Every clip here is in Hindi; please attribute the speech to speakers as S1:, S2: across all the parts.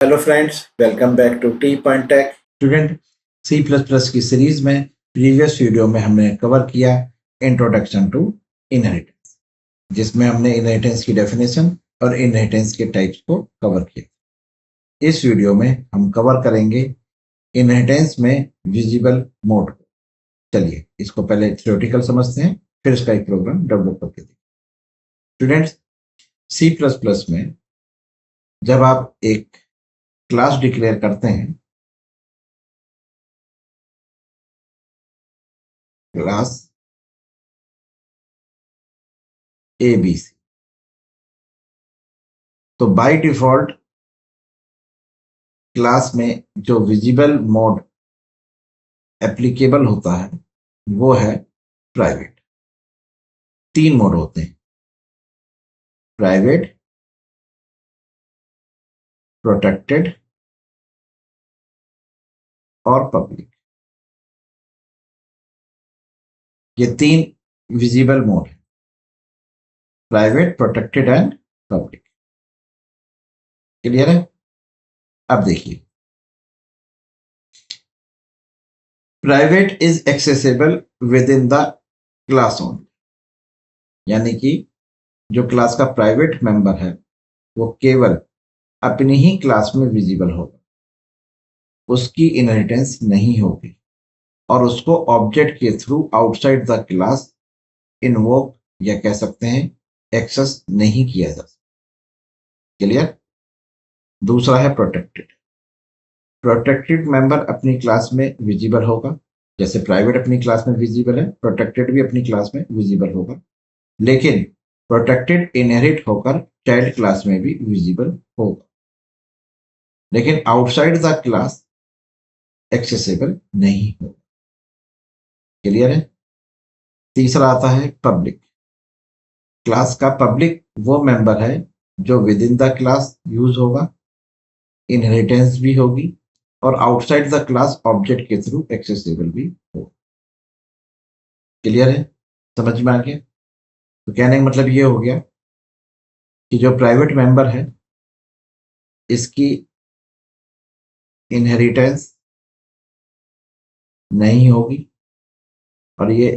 S1: Hello friends, welcome back to T Point Tech.
S2: Student, C plus plus की सीरीज में प्रीवियस वीडियो में हमने कवर किया इंट्रोडक्शन टू इनहेरिटेंस, जिसमें हमने इनहेरिटेंस की डेफिनेशन और इनहेरिटेंस के टाइप्स को कवर किया। इस वीडियो में हम कवर करेंगे इनहेरिटेंस में विजिबल मोड को। चलिए इसको पहले थ्योरेटिकल समझते हैं, फिर इसका एक प्रोग्राम डेवलप करके देखते हैं। स्टूडेंट्स, सी प्लस प्लस में जब आप एक क्लास डिक्लेयर करते हैं, क्लास ABC, तो बाय डिफॉल्ट क्लास में जो विजिबल मोड एप्लीकेबल होता है वो है प्राइवेट। 3 मोड होते हैं, प्राइवेट, प्रोटेक्टेड और पब्लिक। ये 3 विजिबल मोड है, private, protected and public. Clear है? अब देखिए, private is accessible with in the class only, यानी कि जो क्लास का प्राइवेट मेंबर है वो केवल अपनी ही क्लास में विजिबल होगा, उसकी इनहेरिटेंस नहीं होगी और उसको ऑब्जेक्ट के through outside the class invoke या कह सकते हैं एक्सेस नहीं किया जा सकता। क्लियर? दूसरा है प्रोटेक्टेड। प्रोटेक्टेड मेंबर अपनी क्लास में विजिबल होगा, जैसे प्राइवेट अपनी क्लास में विजिबल है, प्रोटेक्टेड भी अपनी क्लास में विजिबल होगा, लेकिन प्रोटेक्टेड इनहेरिट होकर चाइल्ड क्लास में भी विजिबल होगा, लेकिन आउटसाइड द क्लास एक्सेसिबल नहीं होगा। क्लियर है? तीसरा आता है पब्लिक। क्लास का पब्लिक वो मेंबर है जो with in the class use होगा, इनहेरिटेंस भी होगी और आउटसाइड द क्लास ऑब्जेक्ट के थ्रू एक्सेसिबल भी होगा। क्लियर है? समझ में आ गया? तो कहने का मतलब ये हो गया कि जो प्राइवेट मेंबर है इसकी इनहेरिटेंस नहीं होगी और ये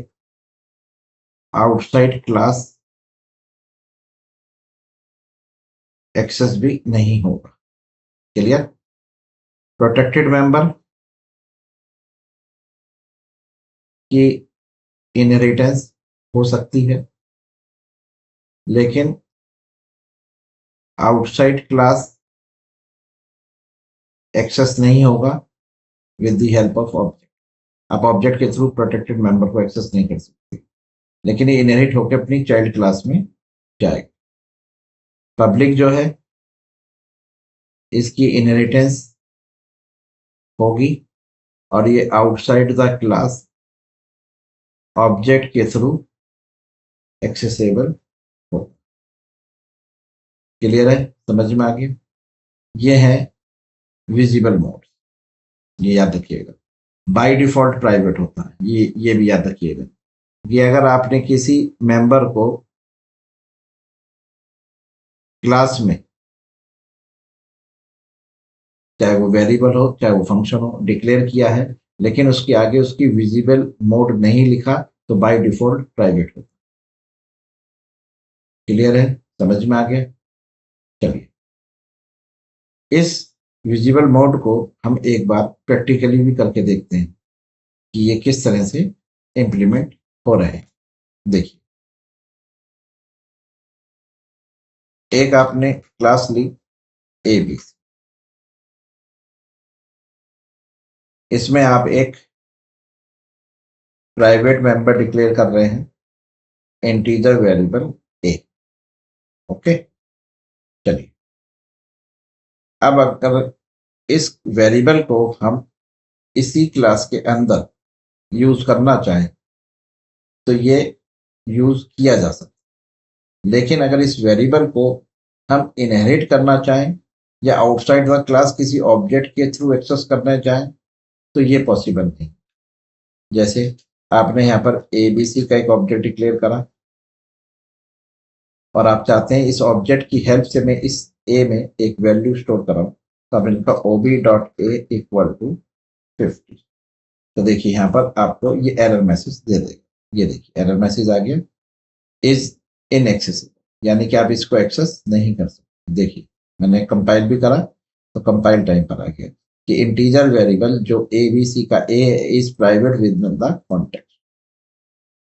S2: आउटसाइड क्लास एक्सेस भी नहीं होगा। क्लियर? प्रोटेक्टेड मेंबर की इनहेरिटेंस हो सकती है, लेकिन आउटसाइड क्लास एक्सेस नहीं होगा with the help of object. आप ऑब्जेक्ट के थ्रू प्रोटेक्टेड मेंबर को एक्सेस नहीं कर सकते, लेकिन ये इनहेरिट होकर अपनी चाइल्ड क्लास में जाएगा। पब्लिक जो है इसकी इनहेरिटेंस होगी और ये आउटसाइड द क्लास ऑब्जेक्ट के थ्रू एक्सेसिबल होगा। क्लियर है? समझ में आ गया? ये है विजिबल मोड, ये याद रखिएगा। बाय डिफॉल्ट प्राइवेट होता है, ये भी याद रखिएगा कि अगर आपने किसी मेंबर को क्लास में, चाहे वो वेरिएबल हो चाहे वो फंक्शन हो, डिक्लेयर किया है लेकिन उसके आगे उसकी विजिबल मोड नहीं लिखा, तो बाय डिफॉल्ट प्राइवेट होता है। क्लियर है? समझ में आ गया? चलिए, इस विजिबल मोड को हम एक बार प्रैक्टिकली भी करके देखते हैं कि ये किस तरह से इंप्लीमेंट हो रहे हैं। देखिए, एक आपने क्लास ली AB, इसमें आप एक प्राइवेट मेंबर डिक्लेयर कर रहे हैं इंटीजर वेरिएबल A। ओके, चलिए, अब अगर इस वेरिएबल को हम इसी क्लास के अंदर यूज करना चाहें तो ये यूज किया जा सकता है, लेकिन अगर इस वेरिएबल को हम इनहेरिट करना चाहें या आउटसाइड द क्लास किसी ऑब्जेक्ट के थ्रू एक्सेस करना चाहें तो ये पॉसिबल नहीं। जैसे आपने यहाँ पर ABC का एक ऑब्जेक्ट डिक्लेयर करा और आप चाहते हैं इस ऑब्जेक्ट की हेल्प से मैं इस A में एक वैल्यू स्टोर कराऊं, तो अब इनका ओबी डॉट ए इक्वल टू 50। तो देखिए यहाँ पर आपको ये एरर मैसेज दे देगा। ये देखिए एरर मैसेज आ गया, इज इनएक्सेसिबल, यानी कि आप इसको एक्सेस नहीं कर सकते। देखिए मैंने कंपाइल भी करा तो कंपाइल टाइम पर आ गया कि इंटीजर वेरिएबल जो ए बी सी का A is private within the context.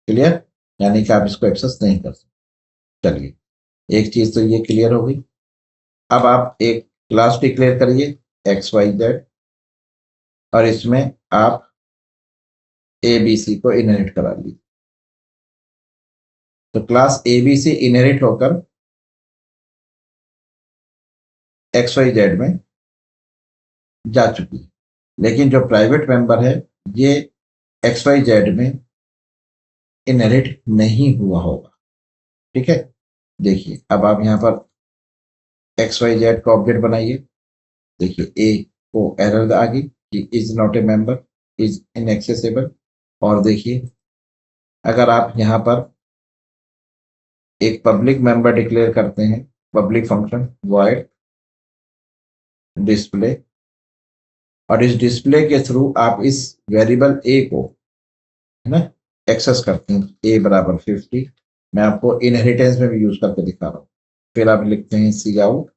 S2: Clear, यानी कि आप इसको एक्सेस नहीं कर सकते। चलिए एक चीज तो ये क्लियर हो गई। अब आप एक क्लास डिक्लेयर करिए एक्स वाई जेड, और इसमें आप ए बी सी को इनहेरिट करा लीजिए। तो class A B C inherit होकर एक्स वाई जेड में जा चुकी है, लेकिन जो प्राइवेट मेंबर है ये एक्स वाई जेड में इनहेरिट नहीं हुआ होगा। ठीक है, देखिए अब आप यहाँ पर एक्स वाई जेड का ऑब्जेक्ट बनाइए। देखिए ए को एरर आ गई कि is not a member, is inaccessible. और देखिए अगर आप यहाँ पर एक पब्लिक मेंबर डिक्लेयर करते हैं, पब्लिक फंक्शन वॉइड डिस्प्ले, और इस डिस्प्ले के थ्रू आप इस वेरिएबल ए को, है ना, एक्सेस करते हैं ए बराबर 50। मैं आपको इनहेरिटेंस में भी यूज करके दिखा रहा हूँ। फिर आप लिखते हैं सी आउट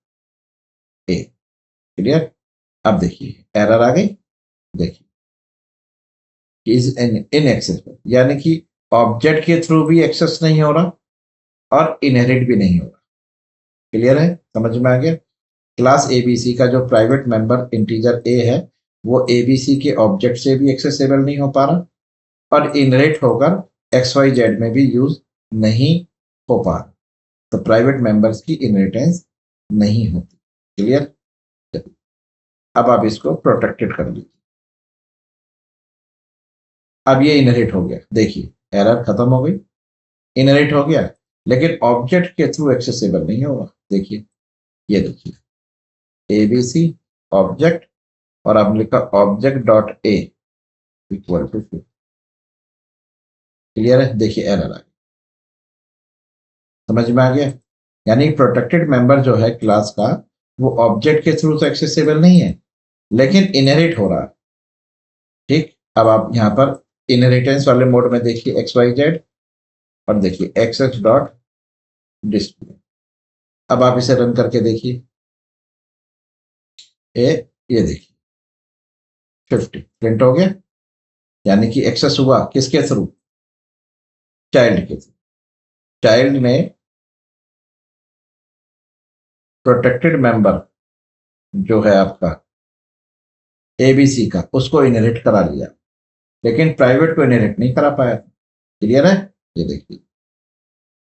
S2: ए। क्लियर, अब देखिए एरर आ गई। देखिए इज इनएक्सेसिबल, यानी कि ऑब्जेक्ट के थ्रू भी एक्सेस नहीं हो रहा और इनहेरिट भी नहीं हो रहा। क्लियर है, समझ में आ गया। क्लास एबीसी का जो प्राइवेट मेंबर इंटीजर ए है वो एबीसी के ऑब्जेक्ट से भी एक्सेसिबल नहीं हो पा रहा और इनहेरिट होकर एक्स वाई जेड में भी यूज नहीं हो पा रहा। तो प्राइवेट मेंबर्स की इनहेरिटेंस नहीं होती। क्लियर, अब आप इसको प्रोटेक्टेड कर लीजिए। अब ये इनहेरिट हो गया, देखिए एरर खत्म हो गई, इनहेरिट हो गया, लेकिन ऑब्जेक्ट के थ्रू एक्सेसिबल नहीं होगा। देखिए ये देखिए एबीसी ऑब्जेक्ट, और आपने लिखा object dot A equal to 2। Clear है, देखिए एरर आ गया, समझ में आ गया। यानी प्रोटेक्टेड मेंबर जो है क्लास का वो ऑब्जेक्ट के थ्रू तो एक्सेसिबल नहीं है, लेकिन इनहेरिट हो रहा है। ठीक, अब आप यहाँ पर इनहेरिटेंस वाले मोड में देखिए एक्स वाई जेड, और देखिए एक्स एक्स डॉट डिस्प्ले। अब आप इसे रन करके देखिए, ये देखिए 50 प्रिंट हो गया, यानी कि एक्सेस हुआ किसके थ्रू, चाइल्ड के थ्रू। चाइल्ड ने प्रोटेक्टेड मेंबर जो है आपका एबीसी का उसको इनहेरिट करा लिया, लेकिन प्राइवेट को इनहेरिट नहीं करा पाया। क्लियर है, ये देखिए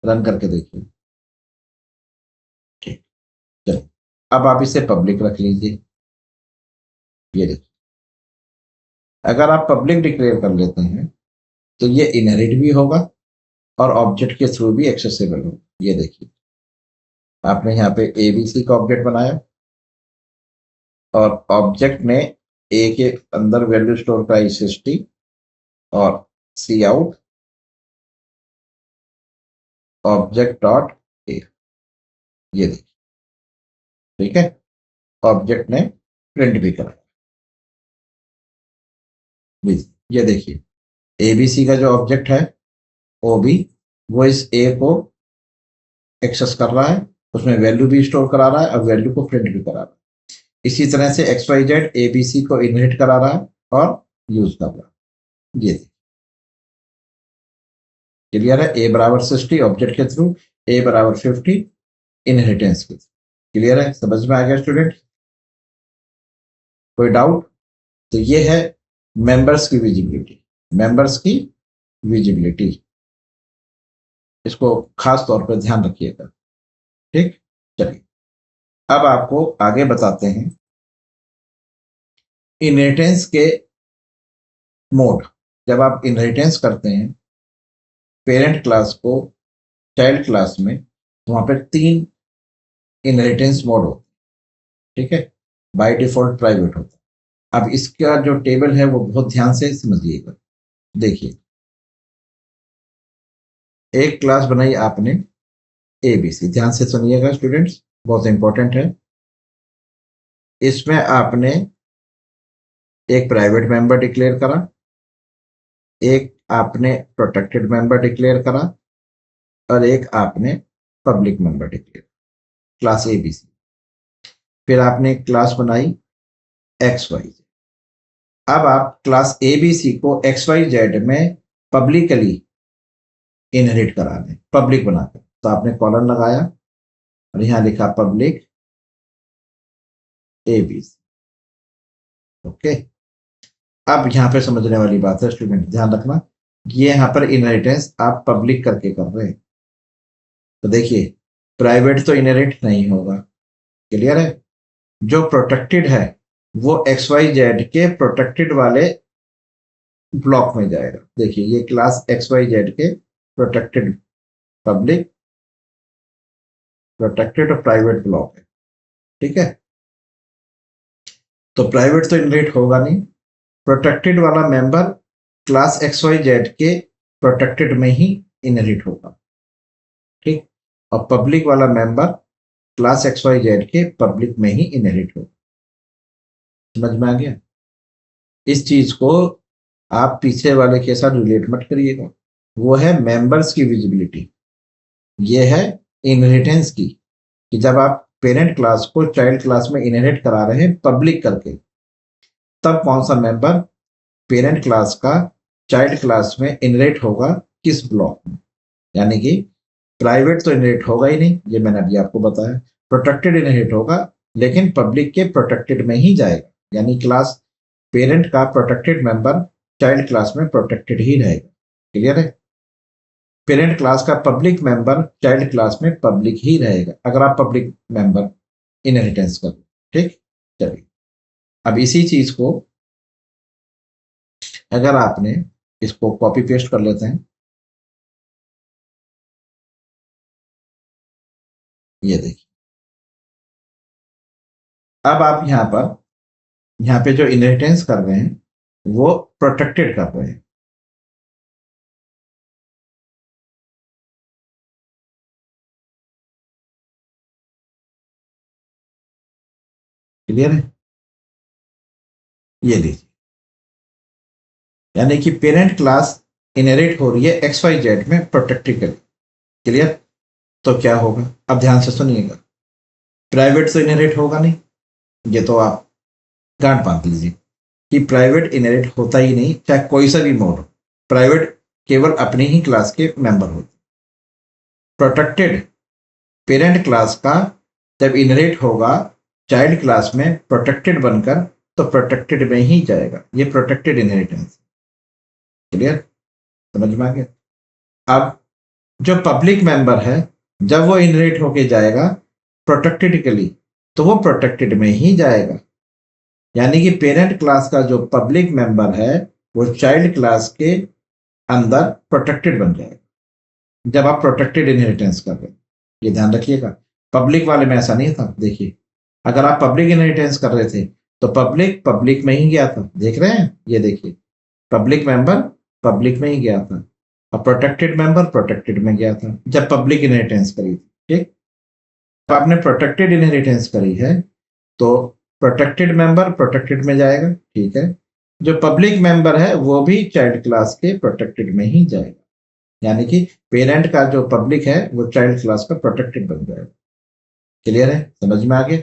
S2: रन करके देखिए। ठीक, चलिए अब आप इसे पब्लिक रख लीजिए। ये देखिए अगर आप पब्लिक डिक्लेयर कर लेते हैं तो ये इनहेरिट भी होगा और ऑब्जेक्ट के थ्रू भी एक्सेसिबल होगा। ये देखिए आपने यहाँ पे एबीसी का ऑब्जेक्ट बनाया और ऑब्जेक्ट ने ए के अंदर वैल्यू स्टोर करा SST और सी आउट ऑब्जेक्ट डॉट ए। ये देखिए, ठीक है, ऑब्जेक्ट ने प्रिंट भी करा। ये देखिए एबीसी का जो ऑब्जेक्ट है वो भी वो इस ए को एक्सेस कर रहा है, उसमें वैल्यू भी स्टोर करा रहा है और वैल्यू को प्रिंट भी करा रहा है। इसी तरह से एक्स वाई जेड एबीसी को इनहेरिट करा रहा है और यूज कर रहा है। ये क्लियर है, ए बराबर 60 ऑब्जेक्ट के थ्रू, ए बराबर 50 इनहेरिटेंस के थ्रू। क्लियर है, समझ में आ गया स्टूडेंट, कोई डाउट? तो ये है मेंबर्स की विजिबिलिटी। मेंबर्स की विजिबिलिटी, इसको खास तौर पर ध्यान रखिएगा। ठीक, चलिए अब आपको आगे बताते हैं इनहेरिटेंस के मोड। जब आप इनहेरिटेंस करते हैं पेरेंट क्लास को चाइल्ड क्लास में, तो वहां पर 3 इनहेरिटेंस मोड होते हैं। ठीक है, बाय डिफॉल्ट प्राइवेट होता है। अब इसका जो टेबल है वो बहुत ध्यान से समझिएगा। देखिए एक क्लास बनाई आपने एबीसी, ध्यान से सुनिएगा स्टूडेंट्स, बहुत इंपॉर्टेंट है। इसमें आपने एक प्राइवेट मेंबर डिक्लेयर करा, एक आपने प्रोटेक्टेड मेंबर डिक्लेयर करा और एक आपने public member declare, class ABC। फिर आपने क्लास बनाई XYZ। अब आप क्लास ABC को XYZ में पब्लिकली इनहेरिट करा दें, पब्लिक बनाकर। तो आपने कॉलम लगाया और यहां लिखा पब्लिक ABC। ओके, अब यहां पे समझने वाली बात है स्टूडेंट, ध्यान रखना, ये यहां पर इनहेरिटेंस आप पब्लिक करके कर रहे हैं। तो देखिए, प्राइवेट तो इनहेरिट नहीं होगा, क्लियर है। जो प्रोटेक्टेड है वो XYZ के प्रोटेक्टेड वाले ब्लॉक में जाएगा। देखिए, ये क्लास XYZ के प्रोटेक्टेड, पब्लिक, प्रोटेक्टेड और प्राइवेट ब्लॉक है, ठीक है। तो प्राइवेट तो इनहेरिट होगा नहीं, प्रोटेक्टेड वाला मेंबर क्लास XYZ के प्रोटेक्टेड में ही इनहेरिट होगा, ठीक। और पब्लिक वाला मेंबर क्लास XYZ के पब्लिक में ही इनहेरिट होगा। समझ में आ गया? इस चीज को आप पीछे वाले के साथ रिलेट मत करिएगा, वो है मेंबर्स की विजिबिलिटी, ये है इनहेरिटेंस की, कि जब आप पेरेंट क्लास को चाइल्ड क्लास में इनहेरिट करा रहे हैं पब्लिक करके, तब कौन सा मेंबर पेरेंट क्लास का चाइल्ड क्लास में इनहेरिट होगा, किस ब्लॉक में। यानी कि प्राइवेट तो इनहेरिट होगा ही नहीं, ये मैंने अभी आपको बताया। प्रोटेक्टेड इनहेरिट होगा, लेकिन पब्लिक के प्रोटेक्टेड में ही जाएगा, यानी क्लास पेरेंट का प्रोटेक्टेड मेंबर चाइल्ड क्लास में प्रोटेक्टेड ही रहेगा, क्लियर है। पेरेंट क्लास का पब्लिक मेंबर चाइल्ड क्लास में पब्लिक ही रहेगा, अगर आप पब्लिक मेंबर इनहेरिटेंस कर, ठीक। चलिए, अब इसी चीज को अगर आपने इसको कॉपी पेस्ट कर लेते हैं, ये देखिए, अब आप यहां पे जो इनहेरिटेंस कर रहे हैं वो प्रोटेक्टेड कर रहे हैं, क्लियर है। ये लीजिए, यानी कि पेरेंट क्लास इनहेरिट हो रही है XYZ में प्रोटेक्टिकली, क्लियर। तो क्या होगा, अब ध्यान से सुनिएगा, प्राइवेट तो इनहेरिट होगा नहीं, ये तो आप गांठ बांध लीजिए कि प्राइवेट इनहेरिट होता ही नहीं, चाहे कोई सा भी मोड हो। प्राइवेट केवल अपनी ही क्लास के मेंबर होते। प्रोटेक्टेड पेरेंट क्लास का जब इनहेरिट होगा चाइल्ड क्लास में प्रोटेक्टेड बनकर, तो प्रोटेक्टेड में ही जाएगा, ये प्रोटेक्टेड इनहेरिटेंस, क्लियर, समझ में आ गया। अब जो पब्लिक मेंबर है, जब वो इनहेरिट होके जाएगा प्रोटेक्टेडली, तो वो प्रोटेक्टेड में ही जाएगा, यानी कि पेरेंट क्लास का जो पब्लिक मेंबर है वो चाइल्ड क्लास के अंदर प्रोटेक्टेड बन जाएगा जब आप प्रोटेक्टेड इनहेरिटेंस कर रहे हैं। ये ध्यान रखिएगा, पब्लिक वाले में ऐसा नहीं था। देखिए, अगर आप पब्लिक इनहेरिटेंस कर रहे थे तो पब्लिक पब्लिक में ही गया था, देख रहे हैं, ये देखिए, पब्लिक मेंबर पब्लिक में ही गया था और प्रोटेक्टेड मेंबर प्रोटेक्टेड में गया था जब पब्लिक इनहेरिटेंस करी थी, ठीक। तो आपने प्रोटेक्टेड इनहेरिटेंस करी है तो प्रोटेक्टेड मेंबर प्रोटेक्टेड में जाएगा, ठीक है। जो पब्लिक मेंबर है वो भी चाइल्ड क्लास के प्रोटेक्टेड में ही जाएगा, यानी कि पेरेंट का जो पब्लिक है वो चाइल्ड क्लास का प्रोटेक्टेड बन जाएगा, क्लियर है, समझ में आ गया।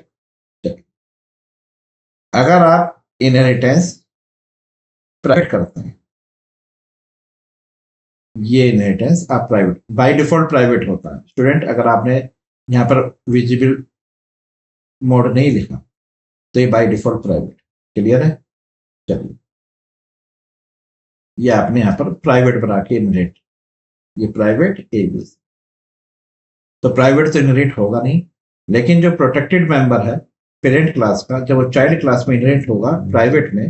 S2: अगर आप इनहेरिटेंस प्राइवेट करते हैं, ये इनहेरिटेंस आप प्राइवेट, बाय डिफॉल्ट प्राइवेट होता है स्टूडेंट। अगर आपने यहाँ पर विजिबल मोड नहीं लिखा तो ये बाय डिफॉल्ट प्राइवेट, क्लियर है। चलिए, ये आपने यहाँ पर प्राइवेट बना के इनहेरिट, ये प्राइवेट ABC, तो प्राइवेट तो इनहेरिट होगा नहीं, लेकिन जो प्रोटेक्टेड मेंबर है पेरेंट क्लास का, जब वो चाइल्ड क्लास में इनहेरिट होगा प्राइवेट में,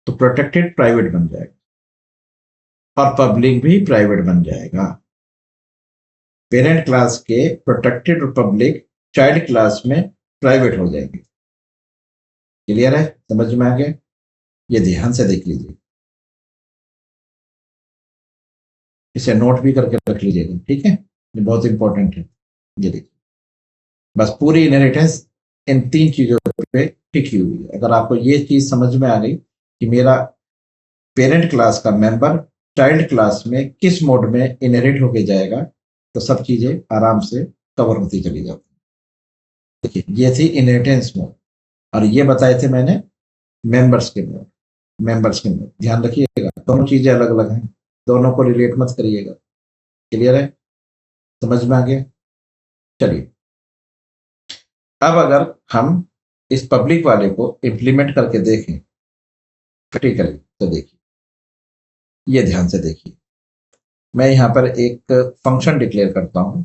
S2: तो प्रोटेक्टेड प्राइवेट बन जाएगा और पब्लिक भी प्राइवेट बन जाएगा। पेरेंट क्लास के प्रोटेक्टेड और पब्लिक चाइल्ड क्लास में प्राइवेट हो जाएंगे, क्लियर है, समझ में आ गया। ये ध्यान से देख लीजिए, इसे नोट भी करके रख लीजिएगा, ठीक है, ये बहुत इंपॉर्टेंट है। ये देखिए, बस पूरी इनहेरिटेंस इन 3 चीजों पे टिकी हुई है। अगर आपको ये चीज समझ में आ गई कि मेरा पेरेंट क्लास का मेंबर चाइल्ड क्लास में किस मोड में इनहेरिट होके जाएगा, तो सब चीजें आराम से कवर होती चली जाती। देखिए, ये थी इनहेरिटेंस मोड, और ये बताए थे मैंने मेंबर्स के मोड। मेंबर्स के मोड ध्यान रखिएगा, दोनों चीजें अलग अलग हैं, दोनों को रिलेट मत करिएगा। क्लियर है? समझ में आ गया? चलिए, अब अगर हम इस पब्लिक वाले को इंप्लीमेंट करके देखें प्रैक्टिकली, तो देखिए, ये ध्यान से देखिए, मैं यहां पर एक फंक्शन डिक्लेयर करता हूं,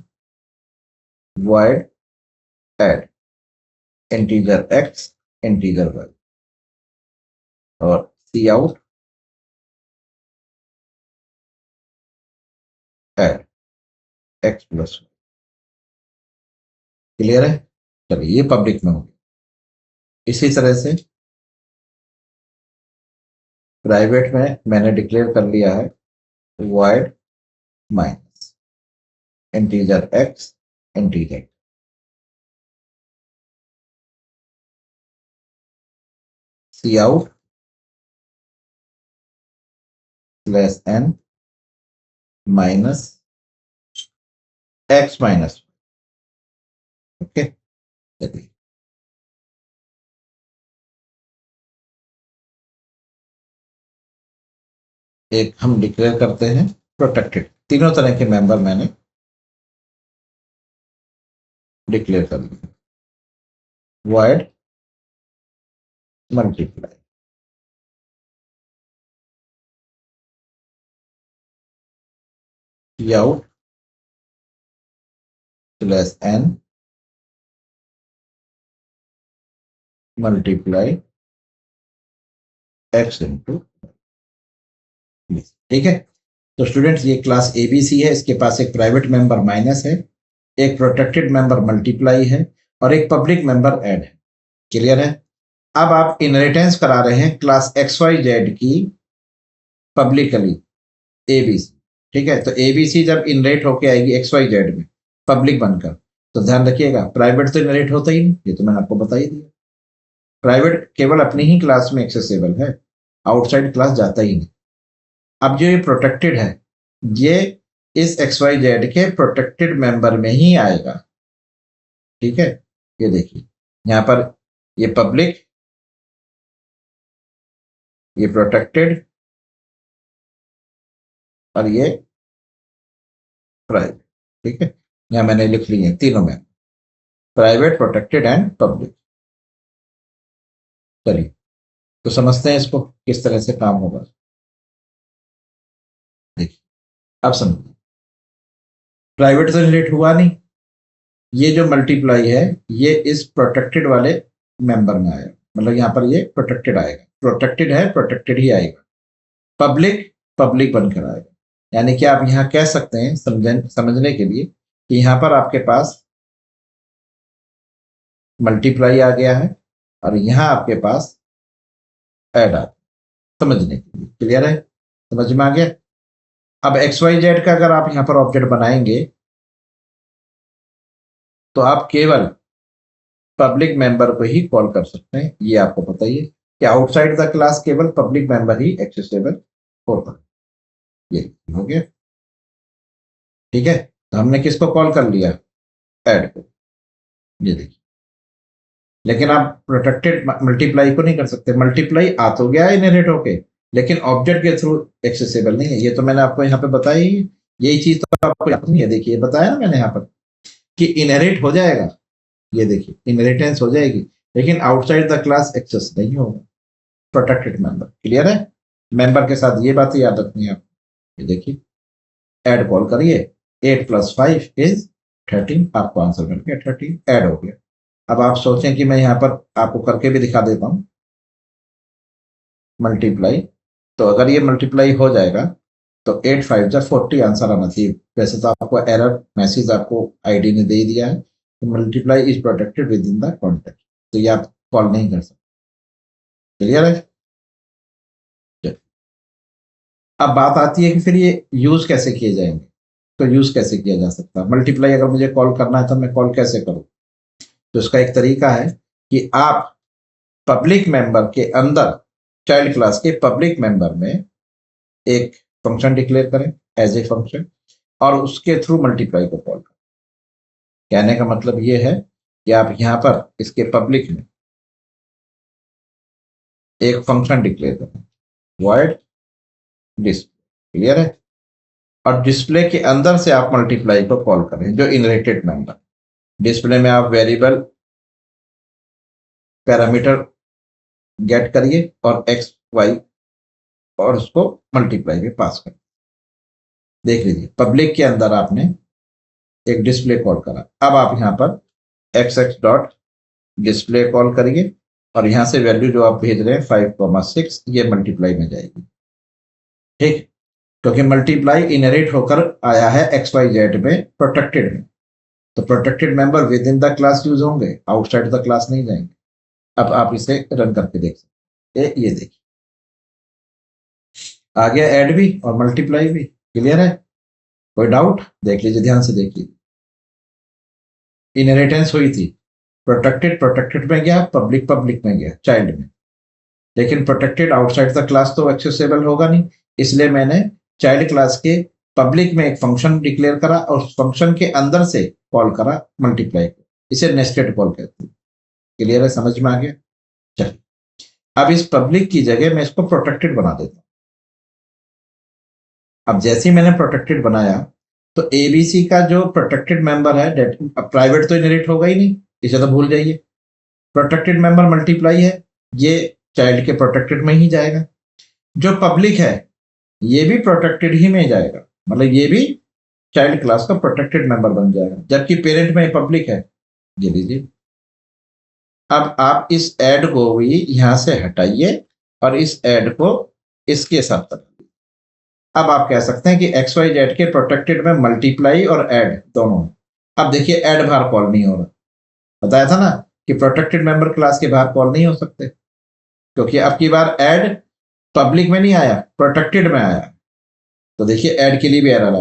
S2: void add integer x integer y, और cout add x plus y। Clear है? चलिए, ये पब्लिक में हो गया। इसी तरह से प्राइवेट में मैंने डिक्लेयर कर लिया है void minus integer x integer, cout slash n minus x minus. Okay, चलिए, एक हम डिक्लेयर करते हैं प्रोटेक्टेड। तीनों तरह के मेंबर मैंने डिक्लेयर कर दिया। void multiply cout slash n multiply x into. ठीक है, तो स्टूडेंट्स, ये क्लास एबीसी है, इसके पास एक प्राइवेट मेंबर माइनस है, एक प्रोटेक्टेड मेंबर मल्टीप्लाई है, और एक पब्लिक मेंबर ऐड है। क्लियर है? अब आप इनहेरिटेंस करा रहे हैं क्लास एक्स वाई जेड की पब्लिकली एबीसी। ठीक है, तो एबीसी जब इनहेरिट होके आएगी एक्स वाई जेड में पब्लिक बनकर, तो ध्यान रखिएगा, प्राइवेट तो इनहेरिट होता ही नहीं, ये तो मैंने आपको बता ही दिया। प्राइवेट केवल अपनी ही क्लास में एक्सेसिबल है, आउटसाइड क्लास जाता ही नहीं। अब जो ये प्रोटेक्टेड है, ये इस एक्स वाई जेड के प्रोटेक्टेड मेंबर में ही आएगा। ठीक है, ये देखिए, यहां पर ये पब्लिक, ये प्रोटेक्टेड, और ये प्राइवेट। ठीक है, यहां मैंने लिख लिए तीनों में, प्राइवेट, प्रोटेक्टेड एंड पब्लिक। चलिए, तो समझते हैं इसको किस तरह से काम होगा। देखिए, अब समझिए, प्राइवेट तो रिलेट हुआ नहीं, ये जो मल्टीप्लाई है ये इस प्रोटेक्टेड वाले मेंबर में आएगा, मतलब यहां पर ये प्रोटेक्टेड आएगा, प्रोटेक्टेड है, प्रोटेक्टेड ही आएगा। पब्लिक पब्लिक बनकर आएगा, यानी कि आप यहां कह सकते हैं समझने के लिए कि यहां पर आपके पास मल्टीप्लाई आ गया है, और यहां आपके पास ऐड आ, समझने के लिए। क्लियर है? समझ में आ गया? अब एक्स वाई जेड का अगर आप यहां पर ऑब्जेक्ट बनाएंगे, तो आप केवल पब्लिक मेंबर को ही कॉल कर सकते हैं, ये आपको पता ही है कि आउटसाइड द क्लास केवल पब्लिक मेंबर ही एक्सेसिबल होता है। ये हो गया। ठीक है, तो हमने किसको कॉल कर लिया? ऐड को। ये देखिए, लेकिन आप प्रोटेक्टेड मल्टीप्लाई को नहीं कर सकते। मल्टीप्लाई आ तो गया इनहेरिट होके, लेकिन ऑब्जेक्ट के थ्रू एक्सेसिबल नहीं है। ये तो मैंने आपको यहाँ पे बताई ही, यही चीज तो आपको याद नहीं है। देखिए, बताया ना मैंने यहाँ पर कि इनहेरिट हो जाएगा, ये देखिए इनहेरिटेंस हो जाएगी, लेकिन आउटसाइड द क्लास एक्सेस नहीं होगा, प्रोटेक्टेड मेंबर। क्लियर है? मेंबर के साथ ये बात याद रखनी है आपको। ये देखिए, ऐड कॉल करिए, 8 + 5 इज 13, आपको आंसर मिल गया 13, ऐड हो गया। अब आप सोचें कि मैं यहाँ पर आपको करके भी दिखा देता हूँ मल्टीप्लाई, तो अगर ये मल्टीप्लाई हो जाएगा तो 8 × 5 = 40 आंसर आना चाहिए। वैसे तो आपको एरर मैसेज आपको आईडी ने दे दिया है, multiply is protected with in the contact, तो ये आप कॉल नहीं कर सकते। क्लियर है? अब बात आती है कि फिर ये यूज कैसे किए जाएंगे। तो यूज कैसे किया जा सकता है मल्टीप्लाई? अगर मुझे कॉल करना है तो मैं कॉल कैसे करूं? तो इसका एक तरीका है कि आप पब्लिक मेंबर के अंदर, चाइल्ड क्लास के पब्लिक मेंबर में एक फंक्शन डिक्लेयर करें एज ए फंक्शन और उसके थ्रू मल्टीप्लाई को कॉल करें। कहने का मतलब ये है कि आप यहां पर इसके पब्लिक में एक फंक्शन डिक्लेयर करें वॉइड डिस्प्ले, क्लियर है, और डिस्प्ले के अंदर से आप मल्टीप्लाई को कॉल करें जो इनहेरिटेड मेंबर। डिस्प्ले में आप वेरिएबल पैरामीटर गेट करिए और एक्स वाई और उसको मल्टीप्लाई में पास करिए। देख लीजिए पब्लिक के अंदर आपने एक डिस्प्ले कॉल करा, अब आप यहां पर x x dot display call करिए और यहां से वैल्यू जो आप भेज रहे हैं 5,6 ये मल्टीप्लाई में जाएगी, ठीक, क्योंकि मल्टीप्लाई इनहेरिट होकर आया है एक्स वाई जेड में प्रोटेक्टेड में, तो protected member with in the class use होंगे, आउटसाइड द क्लास नहीं जाएंगे। अब आप इसे रन करके देख सकते हैं, ये देखिए आ गया ऐड भी और मल्टीप्लाई भी, क्लियर है, कोई डाउट? देख लीजिए ध्यान से देखिए, इनहेरिटेंस हुई थी, प्रोटेक्टेड प्रोटेक्टेड में गया, पब्लिक पब्लिक में गया, चाइल्ड में, लेकिन प्रोटेक्टेड आउटसाइड द क्लास तो एक्सेसिबल होगा नहीं, इसलिए मैंने चाइल्ड क्लास के पब्लिक में एक फंक्शन डिक्लेयर करा और उस फंक्शन के अंदर से कॉल करा मल्टीप्लाई को, इसे नेस्टेड कॉल कहते हैं, क्लियर है, समझ में आ गया? चलिए अब इस पब्लिक की जगह मैं इसको प्रोटेक्टेड बना देता हूं। अब जैसे ही मैंने प्रोटेक्टेड बनाया तो एबीसी का जो प्रोटेक्टेड मेंबर है, प्राइवेट तो इनहेरिट होगा ही नहीं, इसे तो भूल जाइए, प्रोटेक्टेड मेंबर मल्टीप्लाई है, ये चाइल्ड के प्रोटेक्टेड में ही जाएगा, जो पब्लिक है ये भी प्रोटेक्टेड ही में जाएगा, मतलब ये भी चाइल्ड क्लास का प्रोटेक्टेड मेंबर बन जाएगा, जबकि पेरेंट में पब्लिक है, ये लीजिए। अब आप इस ऐड को भी यहां से हटाइए और इस ऐड को इसके साथ लगाइए। अब आप कह सकते हैं कि एक्स वाई जेड के प्रोटेक्टेड में मल्टीप्लाई और ऐड दोनों। अब देखिए ऐड बाहर कॉल नहीं हो रहा, बताया था ना कि प्रोटेक्टेड मेंबर क्लास के बाहर कॉल नहीं हो सकते, क्योंकि अब की बार ऐड पब्लिक में नहीं आया, प्रोटेक्टेड में आया, तो देखिए ऐड के लिए भी एरर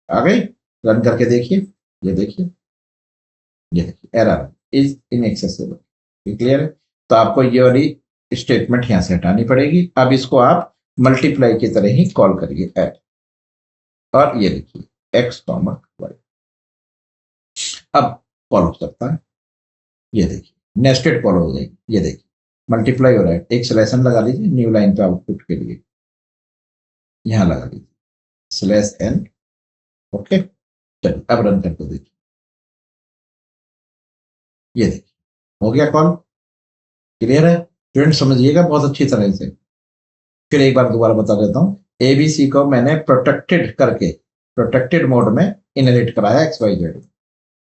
S2: आ गई, रन करके देखिए, ये देखिए, ये देखिए एरर इज इनएक्सेसिबल, क्लियर है, तो आपको ये वाली स्टेटमेंट यहां से हटानी पड़ेगी। अब इसको आप मल्टीप्लाई की तरह ही कॉल करिए ऐड, और ये देखिए एक्स कॉमा वाई, अब कॉल हो सकता है, ये देखिए नेस्टेड कॉल हो जाएगी, ये देखिए मल्टीप्लाई हो रहा है, एक स्लैशन लगा लीजिए न्यू लाइन पे आउटपुट के लिए, यहां लगा लीजिए स्लैश एन, ओके, चलिए अब रन करके देखिए, ये देखिए हो गया कॉल, क्लियर है स्टूडेंट, समझिएगा बहुत अच्छी तरह से। फिर एक बार दोबारा बता देता हूं, एबीसी को मैंने प्रोटेक्टेड करके प्रोटेक्टेड मोड में इनहेरिट कराया एक्स वाई जेड,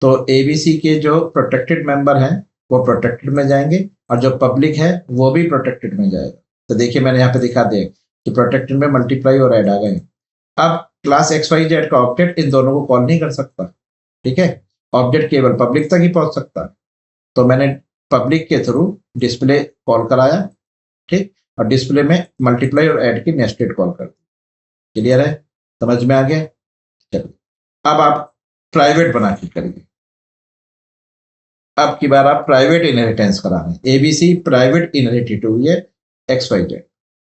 S2: तो एबीसी के जो प्रोटेक्टेड मेंबर हैं वो प्रोटेक्टेड में जाएंगे और जो पब्लिक है वो भी प्रोटेक्टेड में जाएगा। तो देखिए मैंने यहाँ पे दिखा दिया कि प्रोटेक्टेड में मल्टीप्लाई और ऐड आ गए। अब क्लास एक्स वाई जेड का ऑब्जेक्ट इन दोनों को कॉल नहीं कर सकता, ठीक है, ऑब्जेक्ट केवल पब्लिक तक ही पहुंच सकता है, तो मैंने पब्लिक के थ्रू डिस्प्ले कॉल कराया, ठीक, और डिस्प्ले में मल्टीप्लाई और ऐड की नेस्टेड कॉल कर दी, क्लियर है, समझ में आ गया? चलिए अब आप प्राइवेट बना के करिए, अब की बार आप प्राइवेट इनहेरिटेंस करा रहे हैं, एबीसी प्राइवेट इनहेरिटेड हुई है एक्स वाई जेड,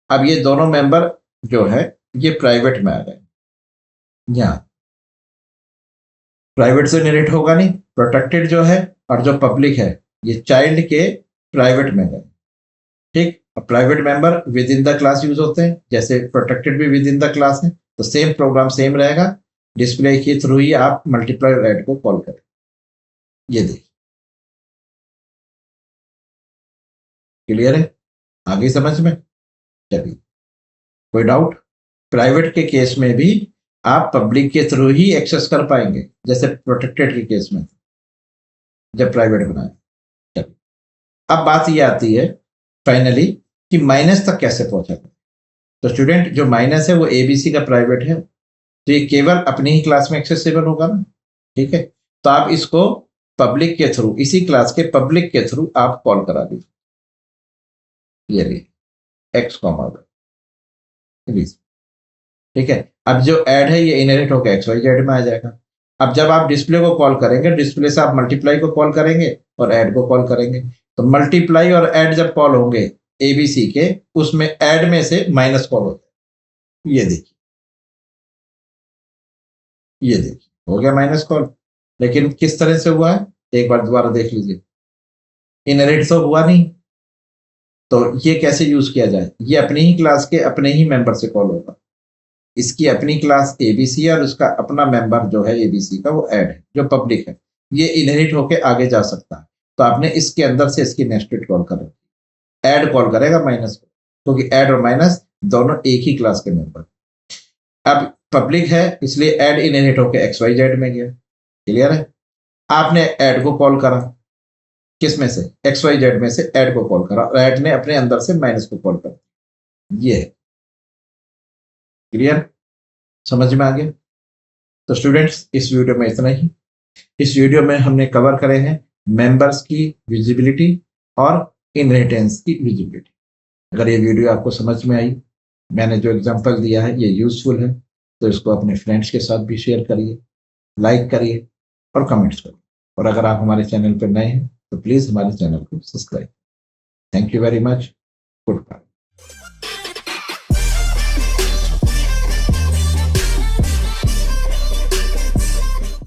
S2: अब ये दोनों मेंबर जो है ये प्राइवेट में आ गए, यहां प्राइवेट से इनहेरिट होगा नहीं, प्रोटेक्टेड जो है और जो पब्लिक है ये चाइल्ड के प्राइवेट में गए, ठीक, private member with in the class use होते हैं, जैसे प्रोटेक्टेड भी विद इन द क्लास है, तो सेम प्रोग्राम सेम रहेगा, डिस्प्ले के थ्रू ही आप मल्टीप्लाई और ऐड को कॉल करें, ये देखिए क्लियर है, आगे समझ में? चलिए कोई डाउट? प्राइवेट के केस में भी आप पब्लिक के थ्रू ही एक्सेस कर पाएंगे, जैसे प्रोटेक्टेड के केस में जब प्राइवेट बनाए। चलिए अब बात ये आती है फाइनली कि माइनस तक कैसे पहुंचा, तो स्टूडेंट जो माइनस है वो एबीसी का प्राइवेट है, तो ये केवल अपनी ही क्लास में एक्सेसिबल होगा ना, ठीक है, तो आप इसको पब्लिक के थ्रू, इसी क्लास के पब्लिक के थ्रू आप कॉल करा दीजिए, ये लीजिए एक्स कॉमा, ठीक है, अब जो ऐड है ये इनहेरिट होकर एक्स वाई जेड में आ जाएगा। अब जब आप डिस्प्ले को कॉल करेंगे, डिस्प्ले से आप मल्टीप्लाई को कॉल करेंगे और ऐड को कॉल करेंगे, तो मल्टीप्लाई और ऐड जब कॉल होंगे एबीसी के, उसमें ऐड में से माइनस कॉल होता है। ये देखिए, ये देखिए हो गया माइनस कॉल। लेकिन किस तरह से हुआ है एक बार दोबारा देख लीजिए, इनहेरिट तो हुआ नहीं। तो ये कैसे यूज किया जाए, ये अपनी ही क्लास के अपने ही मेंबर से कॉल होगा। इसकी अपनी क्लास एबीसी है और उसका अपना मेंबर जो है एबीसी का वो ऐड है, जो पब्लिक है। ये इनहेरिट होके आगे जा सकता है। तो आपने इसके अंदर से इसकी नेस्टेड कॉल कर रखी, ऐड कॉल करेगा माइनस को, क्योंकि ऐड और माइनस दोनों एक ही क्लास के मेंबर। अब पब्लिक है इसलिए ऐड इनहेरिट होके एक्स वाई जेड में गया। क्लियर है? आपने ऐड को कॉल करा, किस में से, एक्स वाई जेड में से ऐड को कॉल करा, ऐड ने अपने अंदर से माइनस को कॉल कर, ये है। क्लियर? समझ में आ गया? तो स्टूडेंट्स इस वीडियो में इतना ही। इस वीडियो में हमने कवर करे हैं मेंबर्स की विजिबिलिटी और इनहेरिटेंस की विजिबिलिटी। अगर ये वीडियो आपको समझ में आई, मैंने जो एग्जांपल दिया है ये यूजफुल है, तो इसको अपने फ्रेंड्स के साथ भी शेयर करिए, लाइक करिए और कमेंट्स करिए। और अगर आप हमारे चैनल पर नए हैं तो प्लीज़ हमारे चैनल को subscribe. Thank you very much. Good bye.